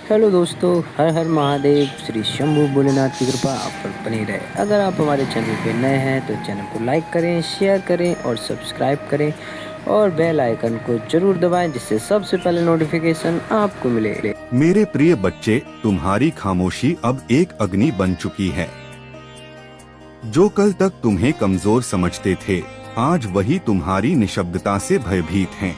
Hello दोस्तों, हर हर महादेव। श्री शंभू भोलेनाथ की कृपा आप पर बनी रहे। अगर आप हमारे चैनल पे नए हैं तो चैनल को लाइक करें, शेयर करें और सब्सक्राइब करें और बेल आइकन को जरूर दबाएं, जिससे सबसे पहले नोटिफिकेशन आपको मिले। मेरे प्रिय बच्चे, तुम्हारी खामोशी अब एक अग्नि बन चुकी है। जो कल तक तुम्हें कमजोर समझते थे, आज वही तुम्हारी निशब्दता से भयभीत हैं।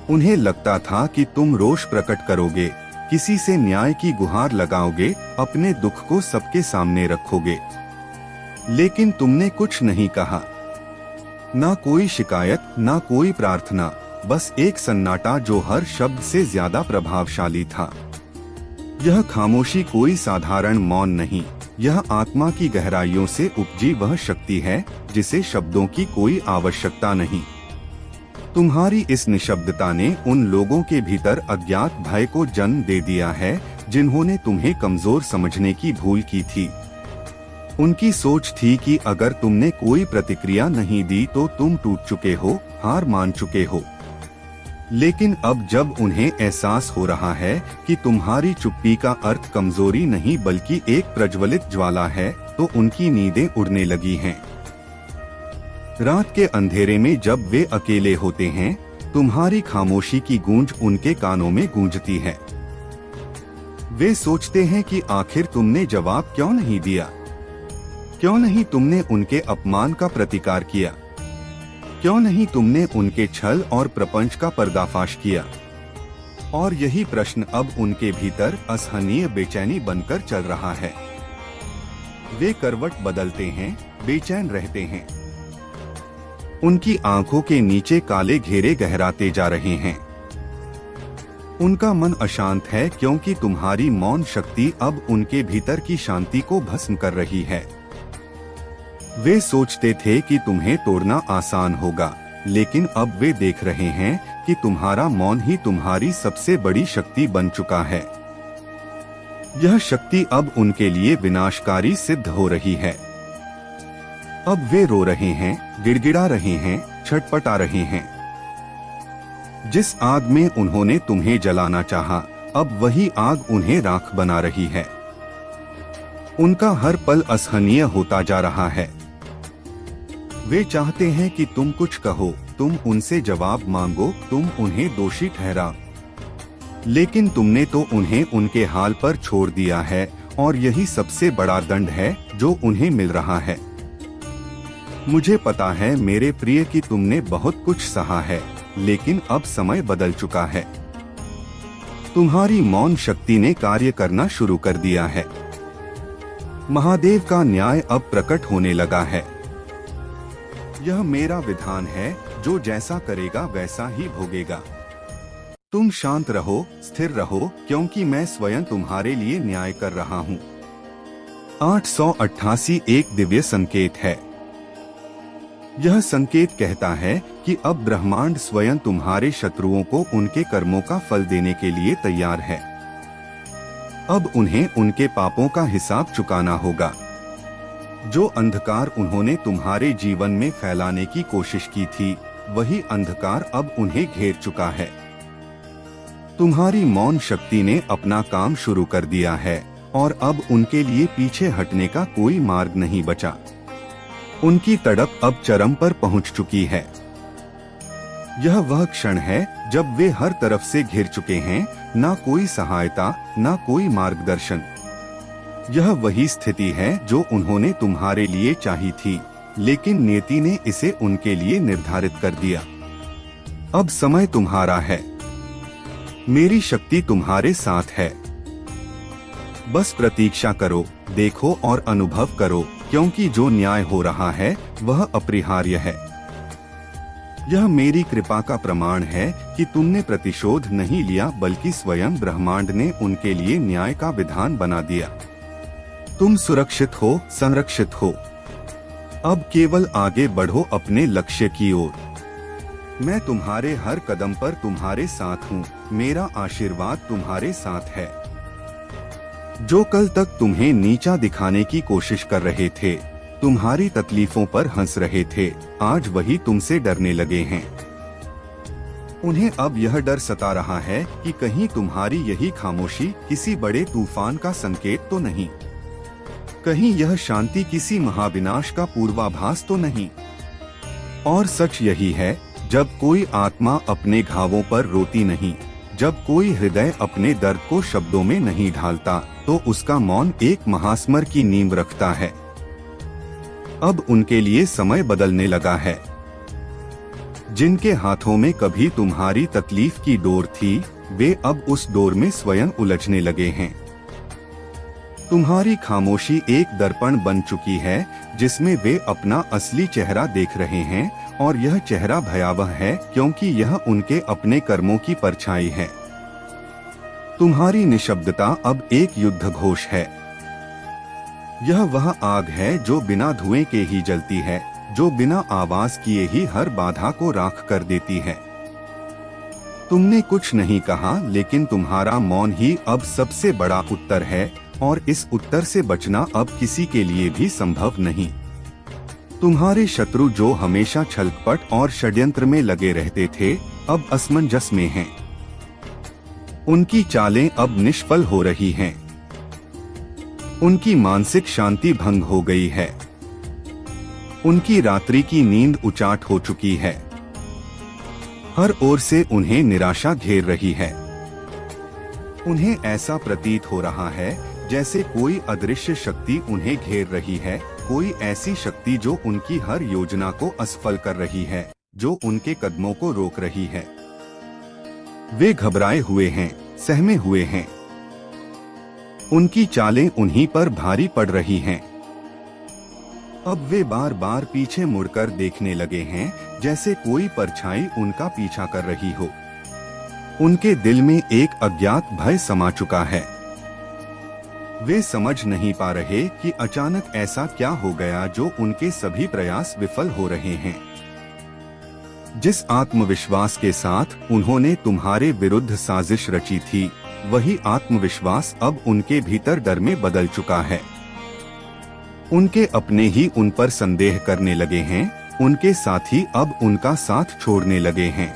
उन्हें लगता था कि तुम रोष प्रकट करोगे, किसी से न्याय की गुहार लगाओगे, अपने दुख को सबके सामने रखोगे। लेकिन तुमने कुछ नहीं कहा, ना कोई शिकायत, ना कोई प्रार्थना, बस एक सन्नाटा जो हर शब्द से ज्यादा प्रभावशाली था। यह खामोशी कोई साधारण मौन नहीं, यह आत्मा की गहराइयों से उपजी वह शक्ति है जिसे शब्दों की कोई आवश्यकता नहीं। तुम्हारी इस निशब्दता ने उन लोगों के भीतर अज्ञात भय को जन्म दे दिया है जिन्होंने तुम्हें कमजोर समझने की भूल की थी। उनकी सोच थी कि अगर तुमने कोई प्रतिक्रिया नहीं दी तो तुम टूट चुके हो, हार मान चुके हो। लेकिन अब जब उन्हें एहसास हो रहा है कि तुम्हारी चुप्पी का अर्थ कमजोरी नहीं बल्कि एक प्रज्वलित ज्वाला है, तो उनकी नींदें उड़ने लगी हैं। रात के अंधेरे में जब वे अकेले होते हैं, तुम्हारी खामोशी की गूंज उनके कानों में गूंजती है। वे सोचते हैं कि आखिर तुमने जवाब क्यों नहीं दिया, क्यों नहीं तुमने उनके अपमान का प्रतिकार किया, क्यों नहीं तुमने उनके छल और प्रपंच का पर्दाफाश किया। और यही प्रश्न अब उनके भीतर असहनीय बेचैनी बनकर चल रहा है। वे करवट बदलते हैं, बेचैन रहते हैं। उनकी आंखों के नीचे काले घेरे गहराते जा रहे हैं। उनका मन अशांत है क्योंकि तुम्हारी मौन शक्ति अब उनके भीतर की शांति को भस्म कर रही है। वे सोचते थे कि तुम्हें तोड़ना आसान होगा, लेकिन अब वे देख रहे हैं कि तुम्हारा मौन ही तुम्हारी सबसे बड़ी शक्ति बन चुका है। यह शक्ति अब उनके लिए विनाशकारी सिद्ध हो रही है। अब वे रो रहे हैं, गिड़गिड़ा रहे हैं, छटपटा रहे हैं। जिस आग में उन्होंने तुम्हें जलाना चाहा, अब वही आग उन्हें राख बना रही है। उनका हर पल असहनीय होता जा रहा है। वे चाहते हैं कि तुम कुछ कहो, तुम उनसे जवाब मांगो, तुम उन्हें दोषी ठहराओ। लेकिन तुमने तो उन्हें उनके हाल पर छोड़ दिया है, और यही सबसे बड़ा दंड है जो उन्हें मिल रहा है। मुझे पता है मेरे प्रिय कि तुमने बहुत कुछ सहा है, लेकिन अब समय बदल चुका है। तुम्हारी मौन शक्ति ने कार्य करना शुरू कर दिया है। महादेव का न्याय अब प्रकट होने लगा है। यह मेरा विधान है, जो जैसा करेगा वैसा ही भोगेगा। तुम शांत रहो, स्थिर रहो, क्योंकि मैं स्वयं तुम्हारे लिए न्याय कर रहा हूँ। 888 एक दिव्य संकेत है। यह संकेत कहता है कि अब ब्रह्मांड स्वयं तुम्हारे शत्रुओं को उनके कर्मों का फल देने के लिए तैयार है। अब उन्हें उनके पापों का हिसाब चुकाना होगा। जो अंधकार उन्होंने तुम्हारे जीवन में फैलाने की कोशिश की थी, वही अंधकार अब उन्हें घेर चुका है। तुम्हारी मौन शक्ति ने अपना काम शुरू कर दिया है, और अब उनके लिए पीछे हटने का कोई मार्ग नहीं बचा। उनकी तड़प अब चरम पर पहुंच चुकी है। यह वह क्षण है जब वे हर तरफ से घिर चुके हैं, ना कोई सहायता, ना कोई मार्गदर्शन। यह वही स्थिति है जो उन्होंने तुम्हारे लिए चाही थी, लेकिन नियति ने इसे उनके लिए निर्धारित कर दिया। अब समय तुम्हारा है। मेरी शक्ति तुम्हारे साथ है। बस प्रतीक्षा करो, देखो और अनुभव करो, क्योंकि जो न्याय हो रहा है वह अपरिहार्य है। यह मेरी कृपा का प्रमाण है कि तुमने प्रतिशोध नहीं लिया, बल्कि स्वयं ब्रह्मांड ने उनके लिए न्याय का विधान बना दिया। तुम सुरक्षित हो, संरक्षित हो। अब केवल आगे बढ़ो अपने लक्ष्य की ओर। मैं तुम्हारे हर कदम पर तुम्हारे साथ हूँ। मेरा आशीर्वाद तुम्हारे साथ है। जो कल तक तुम्हें नीचा दिखाने की कोशिश कर रहे थे, तुम्हारी तकलीफों पर हंस रहे थे, आज वही तुमसे डरने लगे हैं। उन्हें अब यह डर सता रहा है कि कहीं तुम्हारी यही खामोशी किसी बड़े तूफान का संकेत तो नहीं, कहीं यह शांति किसी महाविनाश का पूर्वाभास तो नहीं। और सच यही है, जब कोई आत्मा अपने घावों पर रोती नहीं, जब कोई हृदय अपने दर्द को शब्दों में नहीं ढालता, तो उसका मौन एक महास्मर की नींव रखता है। अब उनके लिए समय बदलने लगा है। जिनके हाथों में कभी तुम्हारी तकलीफ की डोर थी, वे अब उस डोर में स्वयं उलझने लगे हैं। तुम्हारी खामोशी एक दर्पण बन चुकी है, जिसमें वे अपना असली चेहरा देख रहे हैं, और यह चेहरा भयावह है क्योंकि यह उनके अपने कर्मों की परछाई है। तुम्हारी निशब्दता अब एक युद्ध घोष है। यह वह आग है जो बिना धुएं के ही जलती है, जो बिना आवाज किए ही हर बाधा को राख कर देती है। तुमने कुछ नहीं कहा, लेकिन तुम्हारा मौन ही अब सबसे बड़ा उत्तर है, और इस उत्तर से बचना अब किसी के लिए भी संभव नहीं। तुम्हारे शत्रु जो हमेशा छलकपट और षड्यंत्र में लगे रहते थे, अब असमंजस में हैं। उनकी चालें अब निष्फल हो रही हैं। उनकी मानसिक शांति भंग हो गई है। उनकी रात्रि की नींद उचाट हो चुकी है। हर ओर से उन्हें निराशा घेर रही है। उन्हें ऐसा प्रतीत हो रहा है जैसे कोई अदृश्य शक्ति उन्हें घेर रही है, कोई ऐसी शक्ति जो उनकी हर योजना को असफल कर रही है, जो उनके कदमों को रोक रही है। वे घबराए हुए हैं, सहमे हुए हैं। उनकी चालें उन्हीं पर भारी पड़ रही हैं। अब वे बार बार पीछे मुड़कर देखने लगे हैं, जैसे कोई परछाई उनका पीछा कर रही हो। उनके दिल में एक अज्ञात भय समा चुका है। वे समझ नहीं पा रहे कि अचानक ऐसा क्या हो गया जो उनके सभी प्रयास विफल हो रहे हैं। जिस आत्मविश्वास के साथ उन्होंने तुम्हारे विरुद्ध साजिश रची थी, वही आत्मविश्वास अब उनके भीतर डर में बदल चुका है। उनके अपने ही उन पर संदेह करने लगे हैं, उनके साथी अब उनका साथ छोड़ने लगे हैं।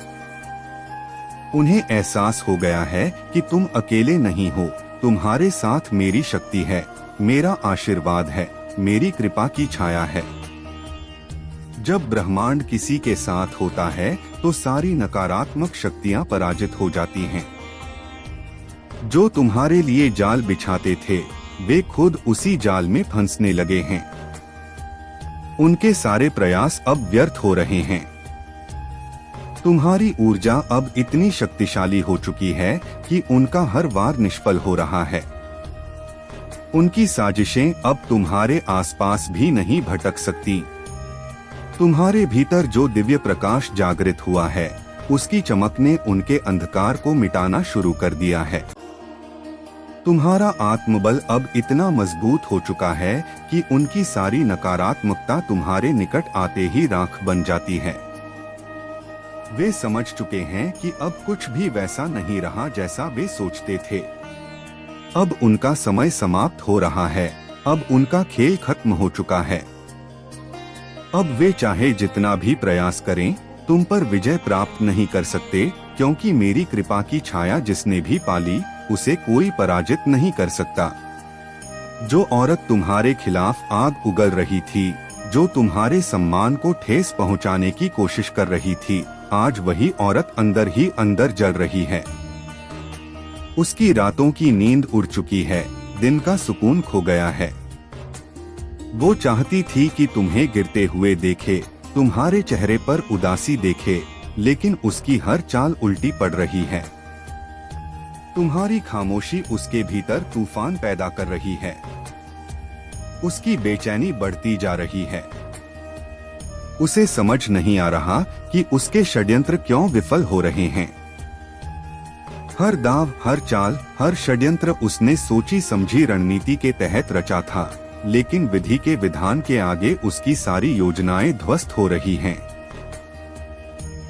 उन्हें एहसास हो गया है कि तुम अकेले नहीं हो, तुम्हारे साथ मेरी शक्ति है, मेरा आशीर्वाद है, मेरी कृपा की छाया है। जब ब्रह्मांड किसी के साथ होता है तो सारी नकारात्मक शक्तियां पराजित हो जाती हैं। जो तुम्हारे लिए जाल बिछाते थे, वे खुद उसी जाल में फंसने लगे हैं। उनके सारे प्रयास अब व्यर्थ हो रहे हैं। तुम्हारी ऊर्जा अब इतनी शक्तिशाली हो चुकी है कि उनका हर वार निष्फल हो रहा है। उनकी साजिशें अब तुम्हारे आसपास भी नहीं भटक सकती। तुम्हारे भीतर जो दिव्य प्रकाश जागृत हुआ है, उसकी चमक ने उनके अंधकार को मिटाना शुरू कर दिया है। तुम्हारा आत्मबल अब इतना मजबूत हो चुका है कि उनकी सारी नकारात्मकता तुम्हारे निकट आते ही राख बन जाती है। वे समझ चुके हैं कि अब कुछ भी वैसा नहीं रहा जैसा वे सोचते थे। अब उनका समय समाप्त हो रहा है, अब उनका खेल खत्म हो चुका है। अब वे चाहे जितना भी प्रयास करें, तुम पर विजय प्राप्त नहीं कर सकते, क्योंकि मेरी कृपा की छाया जिसने भी पाली, उसे कोई पराजित नहीं कर सकता। जो औरत तुम्हारे खिलाफ आग उगल रही थी, जो तुम्हारे सम्मान को ठेस पहुंचाने की कोशिश कर रही थी, आज वही औरत अंदर ही अंदर जल रही है। उसकी रातों की नींद उड़ चुकी है, दिन का सुकून खो गया है। वो चाहती थी कि तुम्हें गिरते हुए देखे, तुम्हारे चेहरे पर उदासी देखे, लेकिन उसकी हर चाल उल्टी पड़ रही है। तुम्हारी खामोशी उसके भीतर तूफान पैदा कर रही है। उसकी बेचैनी बढ़ती जा रही है। उसे समझ नहीं आ रहा कि उसके षड्यंत्र क्यों विफल हो रहे हैं। हर दाव, हर चाल, हर षड्यंत्र उसने सोची समझी रणनीति के तहत रचा था, लेकिन विधि के विधान के आगे उसकी सारी योजनाएं ध्वस्त हो रही हैं।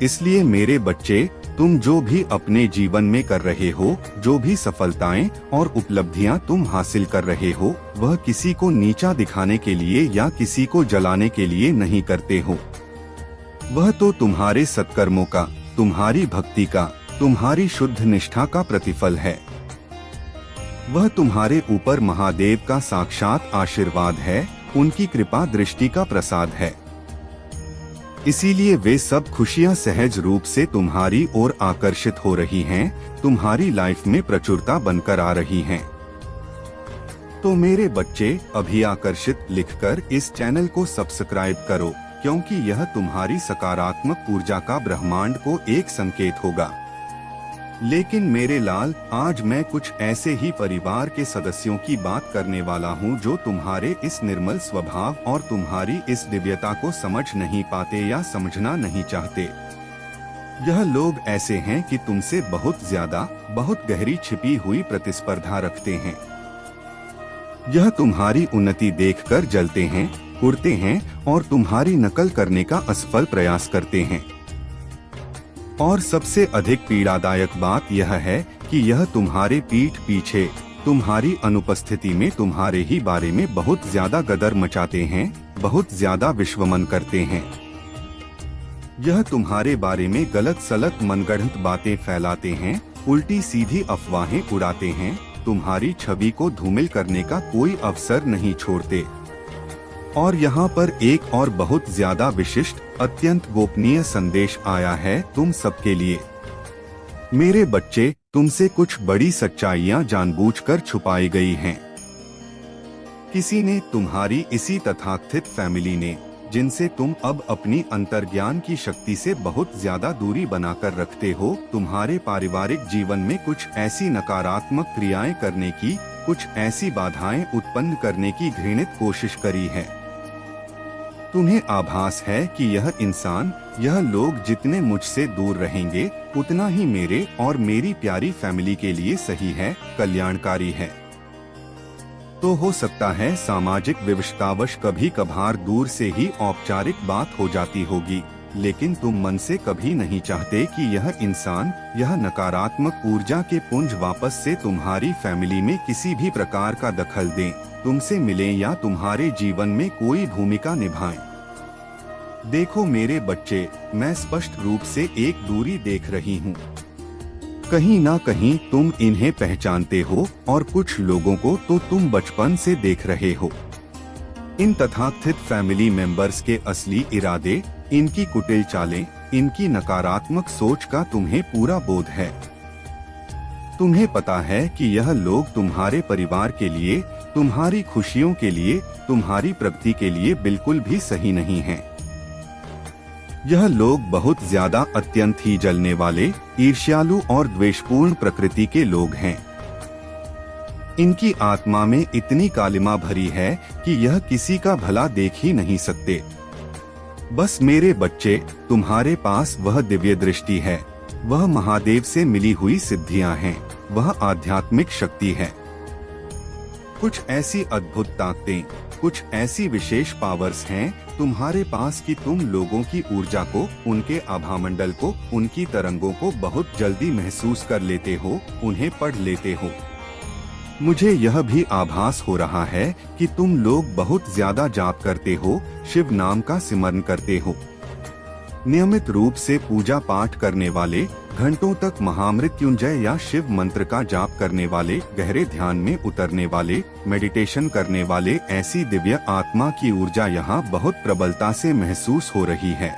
इसलिए मेरे बच्चे, तुम जो भी अपने जीवन में कर रहे हो, जो भी सफलताएं और उपलब्धियां तुम हासिल कर रहे हो, वह किसी को नीचा दिखाने के लिए या किसी को जलाने के लिए नहीं करते हो। वह तो तुम्हारे सत्कर्मों का, तुम्हारी भक्ति का, तुम्हारी शुद्ध निष्ठा का प्रतिफल है। वह तुम्हारे ऊपर महादेव का साक्षात आशीर्वाद है, उनकी कृपा दृष्टि का प्रसाद है। इसीलिए वे सब खुशियां सहज रूप से तुम्हारी ओर आकर्षित हो रही हैं, तुम्हारी लाइफ में प्रचुरता बनकर आ रही हैं। तो मेरे बच्चे, अभी आकर्षित लिखकर इस चैनल को सब्सक्राइब करो, क्योंकि यह तुम्हारी सकारात्मक ऊर्जा का ब्रह्मांड को एक संकेत होगा। लेकिन मेरे लाल, आज मैं कुछ ऐसे ही परिवार के सदस्यों की बात करने वाला हूं जो तुम्हारे इस निर्मल स्वभाव और तुम्हारी इस दिव्यता को समझ नहीं पाते या समझना नहीं चाहते। यह लोग ऐसे हैं कि तुमसे बहुत ज्यादा, बहुत गहरी छिपी हुई प्रतिस्पर्धा रखते हैं। यह तुम्हारी उन्नति देखकर जलते हैं, उड़ते हैं और तुम्हारी नकल करने का असफल प्रयास करते हैं। और सबसे अधिक पीड़ादायक बात यह है कि यह तुम्हारे पीठ पीछे, तुम्हारी अनुपस्थिति में तुम्हारे ही बारे में बहुत ज्यादा गदर मचाते हैं, बहुत ज्यादा विश्वमन करते हैं। यह तुम्हारे बारे में गलत सलत मनगढ़ंत बातें फैलाते हैं, उल्टी सीधी अफवाहें उड़ाते हैं, तुम्हारी छवि को धूमिल करने का कोई अवसर नहीं छोड़ते। और यहाँ पर एक और बहुत ज्यादा विशिष्ट, अत्यंत गोपनीय संदेश आया है तुम सबके लिए। मेरे बच्चे, तुमसे कुछ बड़ी सच्चाइयाँ जानबूझकर छुपाई गई हैं। किसी ने, तुम्हारी इसी तथाकथित फैमिली ने, जिनसे तुम अब अपनी अंतर्ज्ञान की शक्ति से बहुत ज्यादा दूरी बनाकर रखते हो, तुम्हारे पारिवारिक जीवन में कुछ ऐसी नकारात्मक क्रियाएं करने की, कुछ ऐसी बाधाएं उत्पन्न करने की घृणित कोशिश करी है। तुम्हें आभास है कि यह इंसान, यह लोग जितने मुझसे दूर रहेंगे, उतना ही मेरे और मेरी प्यारी फैमिली के लिए सही है, कल्याणकारी है। तो हो सकता है सामाजिक विवशतावश कभी कभार दूर से ही औपचारिक बात हो जाती होगी, लेकिन तुम मन से कभी नहीं चाहते कि यह इंसान, यह नकारात्मक ऊर्जा के पुंज वापस से तुम्हारी फैमिली में किसी भी प्रकार का दखल दें, तुमसे मिलें या तुम्हारे जीवन में कोई भूमिका निभाएं। देखो मेरे बच्चे, मैं स्पष्ट रूप से एक दूरी देख रही हूँ। कहीं ना कहीं तुम इन्हें पहचानते हो और कुछ लोगों को तो तुम बचपन से देख रहे हो। इन तथाकथित फैमिली मेंबर्स के असली इरादे, इनकी कुटिल चालें, इनकी नकारात्मक सोच का तुम्हें पूरा बोध है। तुम्हें पता है कि यह लोग तुम्हारे परिवार के लिए, तुम्हारी खुशियों के लिए, तुम्हारी प्रगति के लिए बिल्कुल भी सही नहीं हैं। यह लोग बहुत ज्यादा अत्यंत ही जलने वाले, ईर्ष्यालु और द्वेषपूर्ण प्रकृति के लोग हैं। इनकी आत्मा में इतनी कालिमा भरी है कि यह किसी का भला देख ही नहीं सकते। बस मेरे बच्चे, तुम्हारे पास वह दिव्य दृष्टि है, वह महादेव से मिली हुई सिद्धियां हैं, वह आध्यात्मिक शक्ति है। कुछ ऐसी अद्भुत ताकतें, कुछ ऐसी विशेष पावर्स हैं तुम्हारे पास कि तुम लोगों की ऊर्जा को, उनके आभामंडल को, उनकी तरंगों को बहुत जल्दी महसूस कर लेते हो, उन्हें पढ़ लेते हो। मुझे यह भी आभास हो रहा है कि तुम लोग बहुत ज्यादा जाप करते हो, शिव नाम का सिमरन करते हो। नियमित रूप से पूजा पाठ करने वाले, घंटों तक महामृत्युंजय या शिव मंत्र का जाप करने वाले, गहरे ध्यान में उतरने वाले, मेडिटेशन करने वाले, ऐसी दिव्य आत्मा की ऊर्जा यहाँ बहुत प्रबलता से महसूस हो रही है।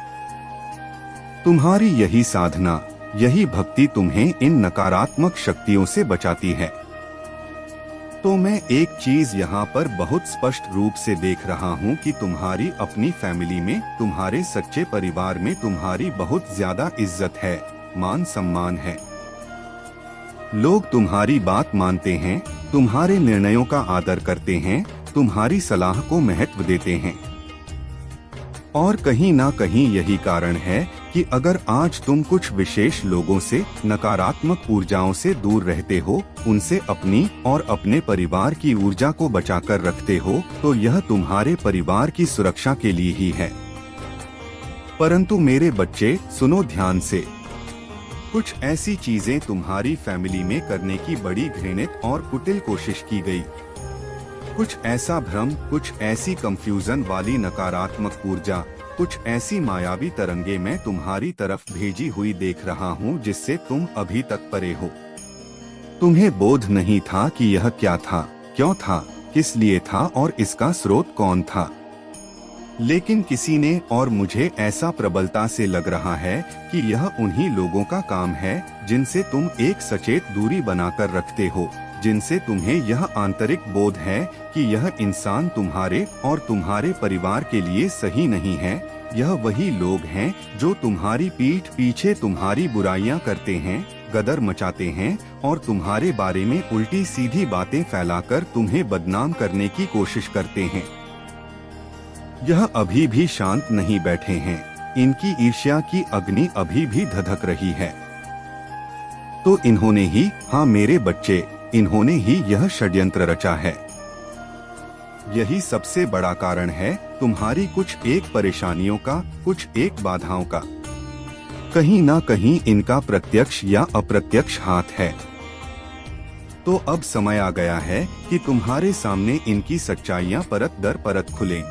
तुम्हारी यही साधना, यही भक्ति तुम्हें इन नकारात्मक शक्तियों से बचाती है। तो मैं एक चीज यहाँ पर बहुत स्पष्ट रूप से देख रहा हूँ कि तुम्हारी अपनी फैमिली में, तुम्हारे सच्चे परिवार में तुम्हारी बहुत ज्यादा इज्जत है, मान सम्मान है। लोग तुम्हारी बात मानते हैं, तुम्हारे निर्णयों का आदर करते हैं, तुम्हारी सलाह को महत्व देते हैं। और कहीं ना कहीं यही कारण है कि अगर आज तुम कुछ विशेष लोगों से, नकारात्मक ऊर्जाओं से दूर रहते हो, उनसे अपनी और अपने परिवार की ऊर्जा को बचाकर रखते हो, तो यह तुम्हारे परिवार की सुरक्षा के लिए ही है। परंतु मेरे बच्चे, सुनो ध्यान से। कुछ ऐसी चीजें तुम्हारी फैमिली में करने की बड़ी घृणित और कुटिल कोशिश की गई। कुछ ऐसा भ्रम, कुछ ऐसी कंफ्यूजन वाली नकारात्मक ऊर्जा कुछ ऐसी मायावी तरंगे मैं तुम्हारी तरफ भेजी हुई देख रहा हूँ जिससे तुम अभी तक परे हो। तुम्हें बोध नहीं था कि यह क्या था, क्यों था, किस लिए था और इसका स्रोत कौन था। लेकिन किसी ने, और मुझे ऐसा प्रबलता से लग रहा है कि यह उन्हीं लोगों का काम है जिनसे तुम एक सचेत दूरी बनाकर रखते हो, जिनसे तुम्हें यह आंतरिक बोध है कि यह इंसान तुम्हारे और तुम्हारे परिवार के लिए सही नहीं है। यह वही लोग हैं जो तुम्हारी पीठ पीछे तुम्हारी बुराइयां करते हैं, गदर मचाते हैं और तुम्हारे बारे में उल्टी सीधी बातें फैलाकर तुम्हें बदनाम करने की कोशिश करते हैं। यह अभी भी शांत नहीं बैठे हैं, इनकी ईर्ष्या की अग्नि अभी भी धधक रही है। तो इन्होंने ही, हाँ मेरे बच्चे, इन्होंने ही यह षड्यंत्र रचा है। यही सबसे बड़ा कारण है तुम्हारी कुछ एक परेशानियों का, कुछ एक बाधाओं का। कहीं ना कहीं इनका प्रत्यक्ष या अप्रत्यक्ष हाथ है। तो अब समय आ गया है कि तुम्हारे सामने इनकी सच्चाइयां परत दर परत खुलें।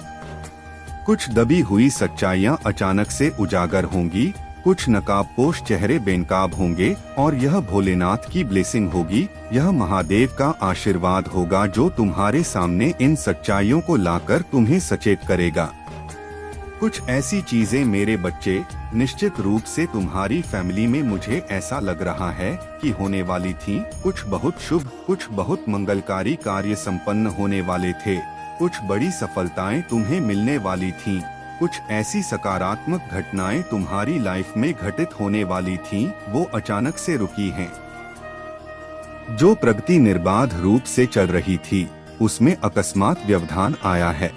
कुछ दबी हुई सच्चाइयां अचानक से उजागर होंगी, कुछ नकाबपोश चेहरे बेनकाब होंगे और यह भोलेनाथ की ब्लेसिंग होगी, यह महादेव का आशीर्वाद होगा जो तुम्हारे सामने इन सच्चाइयों को लाकर तुम्हें सचेत करेगा। कुछ ऐसी चीजें मेरे बच्चे निश्चित रूप से तुम्हारी फैमिली में मुझे ऐसा लग रहा है कि होने वाली थी। कुछ बहुत शुभ, कुछ बहुत मंगलकारी कार्य संपन्न होने वाले थे, कुछ बड़ी सफलताएं तुम्हें मिलने वाली थीं, कुछ ऐसी सकारात्मक घटनाएं तुम्हारी लाइफ में घटित होने वाली थीं, वो अचानक से रुकी हैं। जो प्रगति निर्बाध रूप से चल रही थी, उसमें अकस्मात व्यवधान आया है।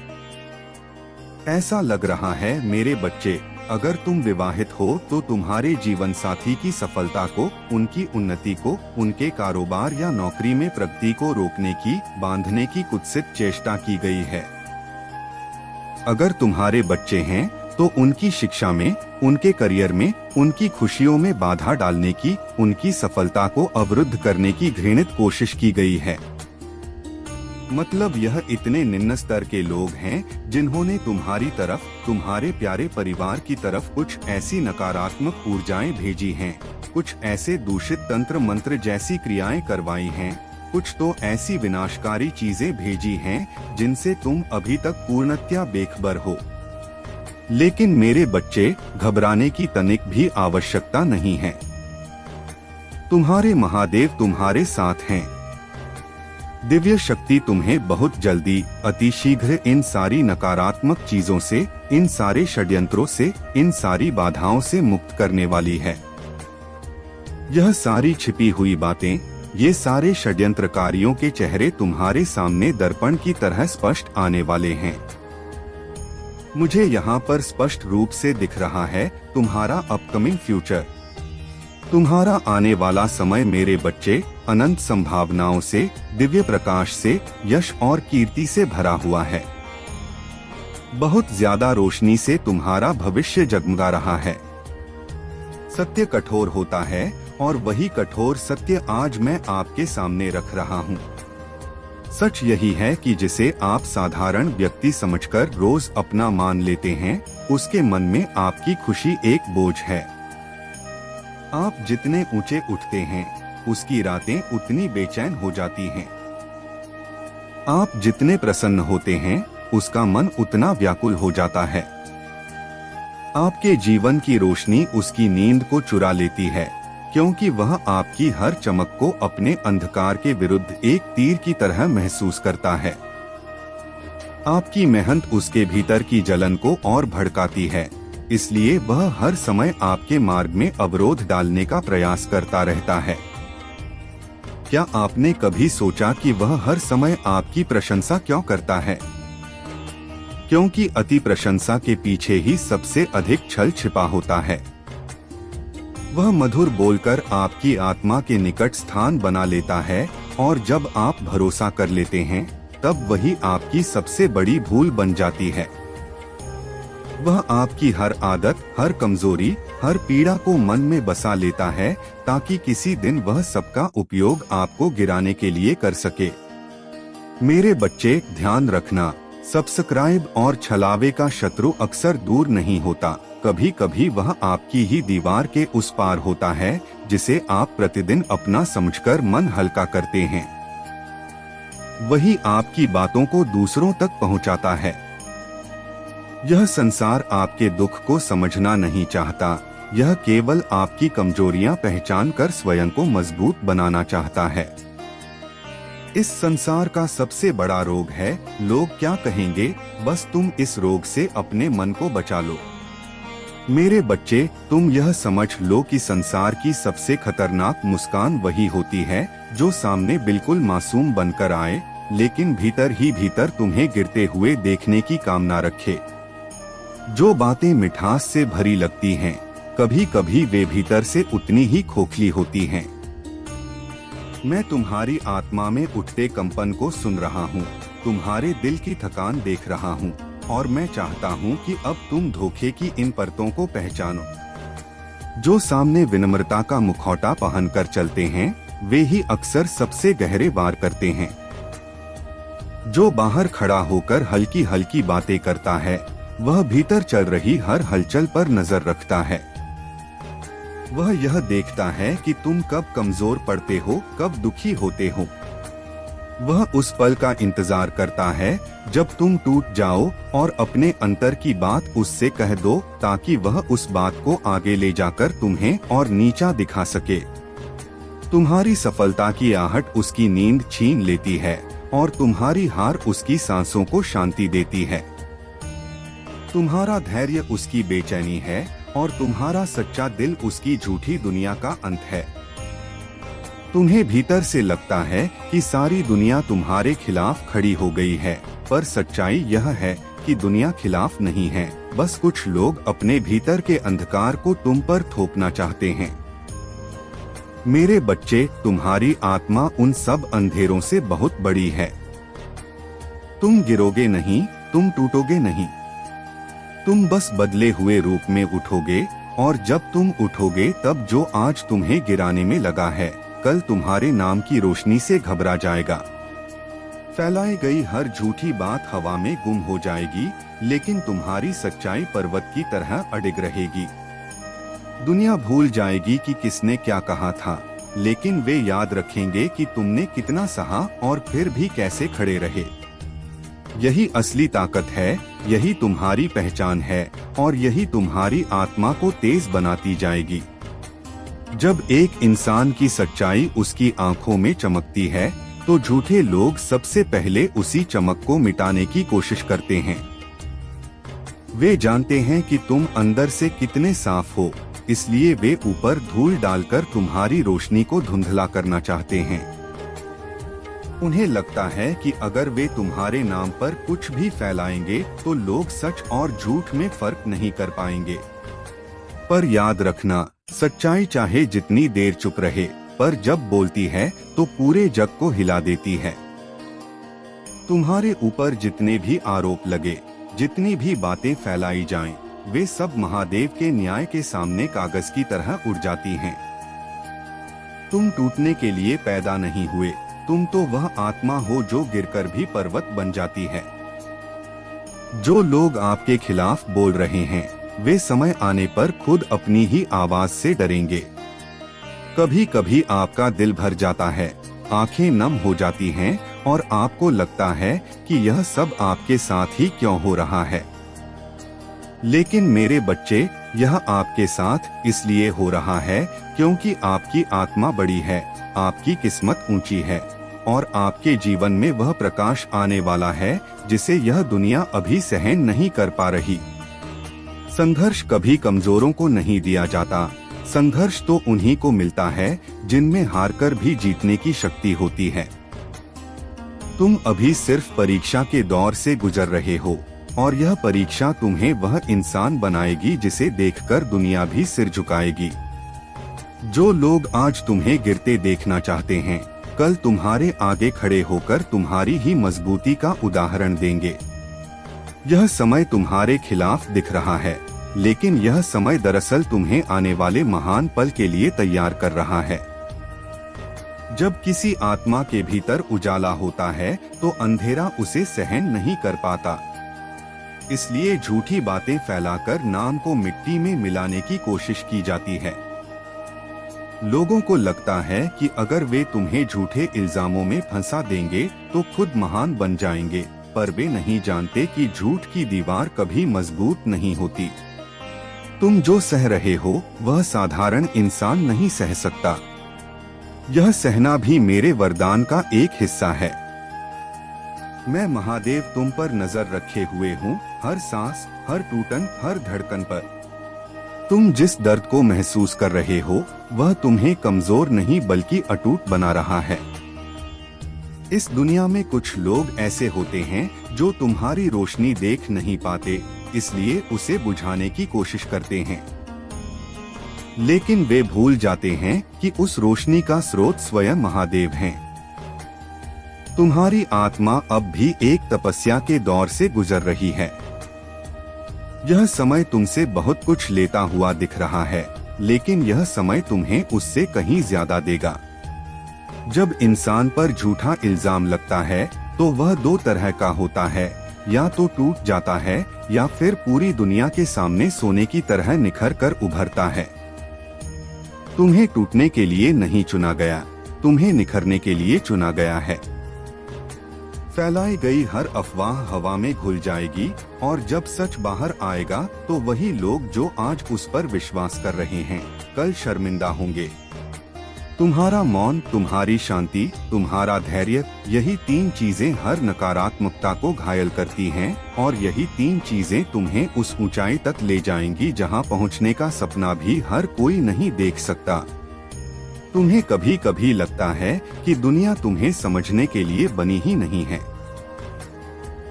ऐसा लग रहा है मेरे बच्चे, अगर तुम विवाहित हो तो तुम्हारे जीवन साथी की सफलता को, उनकी उन्नति को, उनके कारोबार या नौकरी में प्रगति को रोकने की, बांधने की कुत्सित चेष्टा की गई है। अगर तुम्हारे बच्चे हैं तो उनकी शिक्षा में, उनके करियर में, उनकी खुशियों में बाधा डालने की, उनकी सफलता को अवरुद्ध करने की घृणित कोशिश की गई है। मतलब यह इतने निम्न स्तर के लोग हैं जिन्होंने तुम्हारी तरफ, तुम्हारे प्यारे परिवार की तरफ कुछ ऐसी नकारात्मक ऊर्जाएं भेजी हैं, कुछ ऐसे दूषित तंत्र मंत्र जैसी क्रियाएं करवाई हैं, कुछ तो ऐसी विनाशकारी चीजें भेजी हैं जिनसे तुम अभी तक पूर्णतया बेखबर हो। लेकिन मेरे बच्चे, घबराने की तनिक भी आवश्यकता नहीं है। तुम्हारे महादेव तुम्हारे साथ हैं। दिव्य शक्ति तुम्हें बहुत जल्दी, अतिशीघ्र इन सारी नकारात्मक चीजों से, इन सारे षड्यंत्रों से, इन सारी बाधाओं से मुक्त करने वाली है। यह सारी छिपी हुई बातें, ये सारे षड्यंत्रकारियों के चेहरे तुम्हारे सामने दर्पण की तरह स्पष्ट आने वाले हैं। मुझे यहाँ पर स्पष्ट रूप से दिख रहा है तुम्हारा अपकमिंग फ्यूचर। तुम्हारा आने वाला समय मेरे बच्चे अनंत संभावनाओं से, दिव्य प्रकाश से, यश और कीर्ति से भरा हुआ है। बहुत ज्यादा रोशनी से तुम्हारा भविष्य जगमगा रहा है। सत्य कठोर होता है और वही कठोर सत्य आज मैं आपके सामने रख रहा हूँ। सच यही है कि जिसे आप साधारण व्यक्ति समझकर रोज अपना मान लेते हैं, उसके मन में आपकी खुशी एक बोझ है। आप जितने ऊंचे उठते हैं, उसकी रातें उतनी बेचैन हो जाती हैं। आप जितने प्रसन्न होते हैं, उसका मन उतना व्याकुल हो जाता है। आपके जीवन की रोशनी उसकी नींद को चुरा लेती है, क्योंकि वह आपकी हर चमक को अपने अंधकार के विरुद्ध एक तीर की तरह महसूस करता है। आपकी मेहनत उसके भीतर की जलन को और भड़काती है, इसलिए वह हर समय आपके मार्ग में अवरोध डालने का प्रयास करता रहता है। क्या आपने कभी सोचा कि वह हर समय आपकी प्रशंसा क्यों करता है? क्योंकि अति प्रशंसा के पीछे ही सबसे अधिक छल छिपा होता है। वह मधुर बोलकर आपकी आत्मा के निकट स्थान बना लेता है, और जब आप भरोसा कर लेते हैं, तब वही आपकी सबसे बड़ी भूल बन जाती है। वह आपकी हर आदत, हर कमजोरी, हर पीड़ा को मन में बसा लेता है, ताकि किसी दिन वह सबका उपयोग आपको गिराने के लिए कर सके। मेरे बच्चे, ध्यान रखना, सब्सक्राइब और छलावे का शत्रु अक्सर दूर नहीं होता, कभी कभी वह आपकी ही दीवार के उस पार होता है जिसे आप प्रतिदिन अपना समझकर मन हल्का करते हैं। वही आपकी बातों को दूसरों तक पहुंचाता है। यह संसार आपके दुख को समझना नहीं चाहता, यह केवल आपकी कमजोरियां पहचान कर स्वयं को मजबूत बनाना चाहता है। इस संसार का सबसे बड़ा रोग है लोग क्या कहेंगे, बस तुम इस रोग से अपने मन को बचा लो। मेरे बच्चे, तुम यह समझ लो कि संसार की सबसे खतरनाक मुस्कान वही होती है जो सामने बिल्कुल मासूम बनकर आए, लेकिन भीतर ही भीतर तुम्हें गिरते हुए देखने की कामना रखे। जो बातें मिठास से भरी लगती हैं, कभी कभी वे भीतर से उतनी ही खोखली होती हैं। मैं तुम्हारी आत्मा में उठते कंपन को सुन रहा हूँ, तुम्हारे दिल की थकान देख रहा हूँ, और मैं चाहता हूँ कि अब तुम धोखे की इन परतों को पहचानो। जो सामने विनम्रता का मुखौटा पहनकर चलते हैं, वे ही अक्सर सबसे गहरे वार करते हैं। जो बाहर खड़ा होकर हल्की हल्की बातें करता है, वह भीतर चल रही हर हलचल पर नजर रखता है। वह यह देखता है कि तुम कब कमजोर पड़ते हो, कब दुखी होते हो। वह उस पल का इंतजार करता है जब तुम टूट जाओ और अपने अंतर की बात उससे कह दो, ताकि वह उस बात को आगे ले जाकर तुम्हें और नीचा दिखा सके। तुम्हारी सफलता की आहट उसकी नींद छीन लेती है और तुम्हारी हार उसकी सांसों को शांति देती है। तुम्हारा धैर्य उसकी बेचैनी है और तुम्हारा सच्चा दिल उसकी झूठी दुनिया का अंत है। तुम्हें भीतर से लगता है कि सारी दुनिया तुम्हारे खिलाफ खड़ी हो गई है, पर सच्चाई यह है कि दुनिया खिलाफ नहीं है, बस कुछ लोग अपने भीतर के अंधकार को तुम पर थोपना चाहते हैं। मेरे बच्चे, तुम्हारी आत्मा उन सब अंधेरों से बहुत बड़ी है। तुम गिरोगे नहीं, तुम टूटोगे नहीं, तुम बस बदले हुए रूप में उठोगे, और जब तुम उठोगे तब जो आज तुम्हें गिराने में लगा है, कल तुम्हारे नाम की रोशनी से घबरा जाएगा। फैलाई गई हर झूठी बात हवा में गुम हो जाएगी, लेकिन तुम्हारी सच्चाई पर्वत की तरह अडिग रहेगी। दुनिया भूल जाएगी कि किसने क्या कहा था, लेकिन वे याद रखेंगे कि तुमने कितना सहा और फिर भी कैसे खड़े रहे। यही असली ताकत है, यही तुम्हारी पहचान है, और यही तुम्हारी आत्मा को तेज बनाती जाएगी। जब एक इंसान की सच्चाई उसकी आंखों में चमकती है, तो झूठे लोग सबसे पहले उसी चमक को मिटाने की कोशिश करते हैं। वे जानते हैं कि तुम अंदर से कितने साफ हो, इसलिए वे ऊपर धूल डालकर तुम्हारी रोशनी को धुंधला करना चाहते हैं। उन्हें लगता है कि अगर वे तुम्हारे नाम पर कुछ भी फैलाएंगे तो लोग सच और झूठ में फर्क नहीं कर पाएंगे। पर याद रखना, सच्चाई चाहे जितनी देर चुप रहे, पर जब बोलती है तो पूरे जग को हिला देती है। तुम्हारे ऊपर जितने भी आरोप लगे, जितनी भी बातें फैलाई जाएं, वे सब महादेव के न्याय के सामने कागज की तरह उड़ जाती हैं। तुम टूटने के लिए पैदा नहीं हुए, तुम तो वह आत्मा हो जो गिरकर भी पर्वत बन जाती है। जो लोग आपके खिलाफ बोल रहे हैं, वे समय आने पर खुद अपनी ही आवाज से डरेंगे। कभी कभी आपका दिल भर जाता है, आंखें नम हो जाती हैं और आपको लगता है कि यह सब आपके साथ ही क्यों हो रहा है। लेकिन मेरे बच्चे, यह आपके साथ इसलिए हो रहा है क्योंकि आपकी आत्मा बड़ी है, आपकी किस्मत ऊंची है, और आपके जीवन में वह प्रकाश आने वाला है जिसे यह दुनिया अभी सहन नहीं कर पा रही। संघर्ष कभी कमजोरों को नहीं दिया जाता, संघर्ष तो उन्हीं को मिलता है जिनमें हारकर भी जीतने की शक्ति होती है। तुम अभी सिर्फ परीक्षा के दौर से गुजर रहे हो, और यह परीक्षा तुम्हें वह इंसान बनाएगी जिसे देखकर दुनिया भी सिर झुकाएगी। जो लोग आज तुम्हें गिरते देखना चाहते हैं, कल तुम्हारे आगे खड़े होकर तुम्हारी ही मजबूती का उदाहरण देंगे। यह समय तुम्हारे खिलाफ दिख रहा है, लेकिन यह समय दरअसल तुम्हें आने वाले महान पल के लिए तैयार कर रहा है। जब किसी आत्मा के भीतर उजाला होता है तो अंधेरा उसे सहन नहीं कर पाता। इसलिए झूठी बातें फैलाकर नाम को मिट्टी में मिलाने की कोशिश की जाती है। लोगों को लगता है कि अगर वे तुम्हें झूठे इल्जामों में फंसा देंगे तो खुद महान बन जाएंगे, पर वे नहीं जानते कि झूठ की दीवार कभी मजबूत नहीं होती। तुम जो सह रहे हो वह साधारण इंसान नहीं सह सकता। यह सहना भी मेरे वरदान का एक हिस्सा है। मैं महादेव तुम पर नजर रखे हुए हूँ, हर सांस, हर टूटन, हर धड़कन पर। तुम जिस दर्द को महसूस कर रहे हो वह तुम्हें कमजोर नहीं बल्कि अटूट बना रहा है। इस दुनिया में कुछ लोग ऐसे होते हैं जो तुम्हारी रोशनी देख नहीं पाते, इसलिए उसे बुझाने की कोशिश करते हैं। लेकिन वे भूल जाते हैं कि उस रोशनी का स्रोत स्वयं महादेव हैं। तुम्हारी आत्मा अब भी एक तपस्या के दौर से गुजर रही है। यह समय तुमसे बहुत कुछ लेता हुआ दिख रहा है, लेकिन यह समय तुम्हें उससे कहीं ज्यादा देगा। जब इंसान पर झूठा इल्जाम लगता है तो वह दो तरह का होता है, या तो टूट जाता है या फिर पूरी दुनिया के सामने सोने की तरह निखर कर उभरता है। तुम्हें टूटने के लिए नहीं चुना गया, तुम्हें निखरने के लिए चुना गया है। फैलाई गई हर अफवाह हवा में घुल जाएगी और जब सच बाहर आएगा तो वही लोग जो आज उस पर विश्वास कर रहे हैं कल शर्मिंदा होंगे। तुम्हारा मौन, तुम्हारी शांति, तुम्हारा धैर्य, यही तीन चीजें हर नकारात्मकता को घायल करती हैं और यही तीन चीजें तुम्हें उस ऊंचाई तक ले जाएंगी जहां पहुंचने का सपना भी हर कोई नहीं देख सकता। तुम्हें कभी कभी लगता है कि दुनिया तुम्हें समझने के लिए बनी ही नहीं है,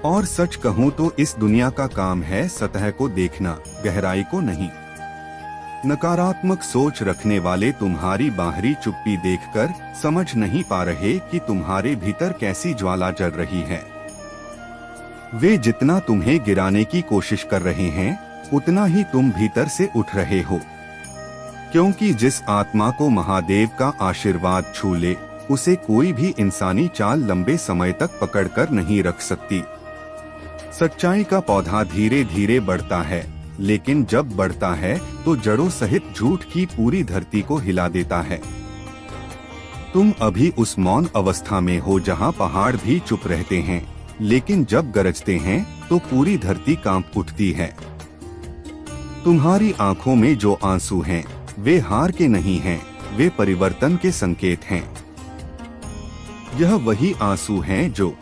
और सच कहूँ तो इस दुनिया का काम है सतह को देखना, गहराई को नहीं। नकारात्मक सोच रखने वाले तुम्हारी बाहरी चुप्पी देखकर समझ नहीं पा रहे कि तुम्हारे भीतर कैसी ज्वाला जल रही है। वे जितना तुम्हें गिराने की कोशिश कर रहे हैं उतना ही तुम भीतर से उठ रहे हो, क्योंकि जिस आत्मा को महादेव का आशीर्वाद छू ले उसे कोई भी इंसानी चाल लंबे समय तक पकड़कर नहीं रख सकती। सच्चाई का पौधा धीरे धीरे बढ़ता है, लेकिन जब बढ़ता है तो जड़ों सहित झूठ की पूरी धरती को हिला देता है। तुम अभी उस मौन अवस्था में हो जहां पहाड़ भी चुप रहते हैं, लेकिन जब गरजते हैं तो पूरी धरती कांप उठती है। तुम्हारी आंखों में जो आंसू हैं वे हार के नहीं हैं, वे परिवर्तन के संकेत हैं। यह वही आंसू हैं जो।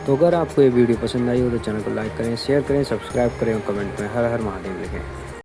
तो अगर आपको ये वीडियो पसंद आई हो तो चैनल को लाइक करें, शेयर करें, सब्सक्राइब करें और कमेंट में हर हर महादेव लिखें।